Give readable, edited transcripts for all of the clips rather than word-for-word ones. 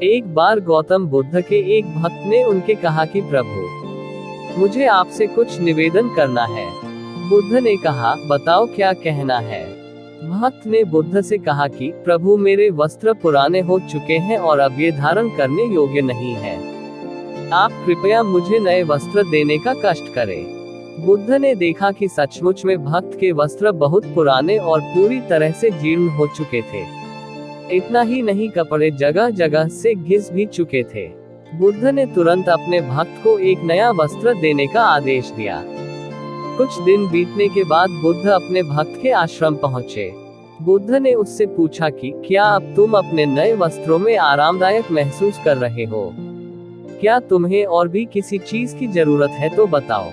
एक बार गौतम बुद्ध के एक भक्त ने उनके कहा कि प्रभु, मुझे आपसे कुछ निवेदन करना है। बुद्ध ने कहा, बताओ क्या कहना है। भक्त ने बुद्ध से कहा कि प्रभु, मेरे वस्त्र पुराने हो चुके हैं और अब ये धारण करने योग्य नहीं है। आप कृपया मुझे नए वस्त्र देने का कष्ट करें। बुद्ध ने देखा कि सचमुच में भक्त के वस्त्र बहुत पुराने और पूरी तरह से जीर्ण हो चुके थे। इतना ही नहीं, कपड़े जगह जगह से घिस भी चुके थे। बुद्ध ने तुरंत अपने भक्त को एक नया वस्त्र देने का आदेश दिया। कुछ दिन बीतने के बाद बुद्ध अपने भक्त के आश्रम पहुंचे। बुद्ध ने उससे पूछा कि क्या अब तुम अपने नए वस्त्रों में आरामदायक महसूस कर रहे हो? क्या तुम्हें और भी किसी चीज की जरूरत है तो बताओ।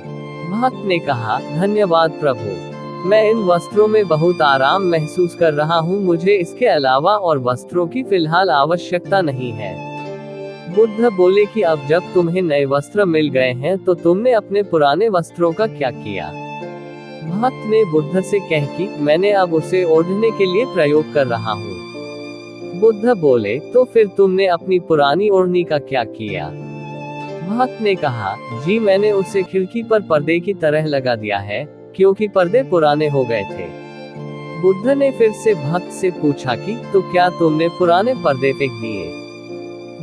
भक्त ने कहा, धन्यवाद प्रभु, मैं इन वस्त्रों में बहुत आराम महसूस कर रहा हूँ। मुझे इसके अलावा और वस्त्रों की फिलहाल आवश्यकता नहीं है। बुद्ध बोले कि अब जब तुम्हें नए वस्त्र मिल गए हैं तो तुमने अपने पुराने वस्त्रों का क्या किया? भक्त ने बुद्ध से कह कि मैंने अब उसे ओढ़ने के लिए प्रयोग कर रहा हूँ। बुद्ध बोले, तो फिर तुमने अपनी पुरानी ओढ़नी का क्या किया? भक्त ने कहा, जी मैंने उसे खिड़की पर पर्दे की तरह लगा दिया है, क्योंकि पर्दे पुराने हो गए थे। बुद्ध ने फिर से भक्त से पूछा कि तो क्या तुमने पुराने पर्दे फेंक दिए?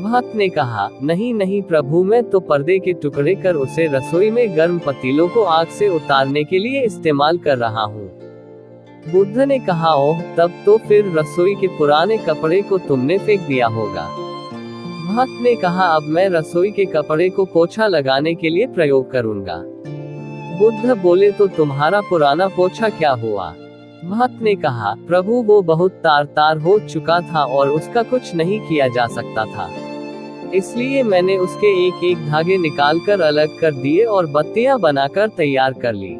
भक्त ने कहा, नहीं नहीं प्रभु, मैं तो पर्दे के टुकड़े कर उसे रसोई में गर्म पतीलों को आग से उतारने के लिए इस्तेमाल कर रहा हूँ। बुद्ध ने कहा, ओह, तब तो फिर रसोई के पुराने कपड़े को तुमने फेंक दिया होगा। भक्त ने कहा, अब मैं रसोई के कपड़े को पोछा लगाने के लिए प्रयोग करूंगा। बुद्ध बोले, तो तुम्हारा पुराना पोछा क्या हुआ? भक्त ने कहा, प्रभु, वो बहुत तार तार हो चुका था और उसका कुछ नहीं किया जा सकता था। इसलिए मैंने उसके एक एक धागे निकालकर अलग कर दिए और बत्तियां बनाकर तैयार कर ली।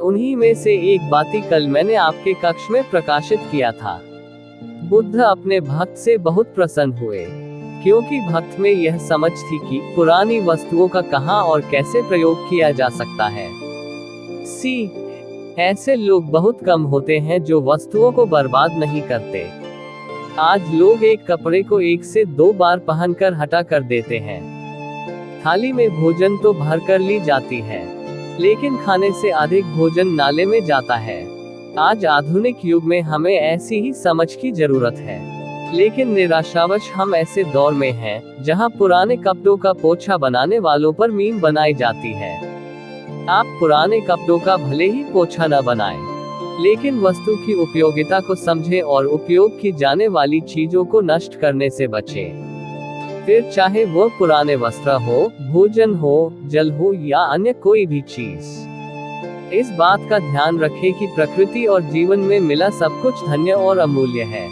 उन्हीं में से एक बाती कल मैंने आपके कक्ष में प्रकाशित किया था। बुद्ध अपने भक्त से बहुत प्रसन्न हुए, क्योंकि भक्त में यह समझ थी कि पुरानी वस्तुओं का कहां और कैसे प्रयोग किया जा सकता है। ऐसे लोग बहुत कम होते हैं जो वस्तुओं को बर्बाद नहीं करते। आज लोग एक कपड़े को 1 से 2 बार पहनकर हटा कर देते हैं। थाली में भोजन तो भर कर ली जाती है, लेकिन खाने से अधिक भोजन नाले में जाता है। आज आधुनिक युग में हमें ऐसी ही समझ की जरूरत है, लेकिन निराशावश हम ऐसे दौर में हैं, जहां पुराने कपड़ों का पोछा बनाने वालों पर मीम बनाई जाती है। आप पुराने कपड़ों का भले ही पोछा न बनाएं, लेकिन वस्तु की उपयोगिता को समझें और उपयोग की जाने वाली चीजों को नष्ट करने से बचें। फिर चाहे वो पुराने वस्त्र हो, भोजन हो, जल हो या अन्य कोई भी चीज। इस बात का ध्यान रखें कि प्रकृति और जीवन में मिला सब कुछ धन्य और अमूल्य है।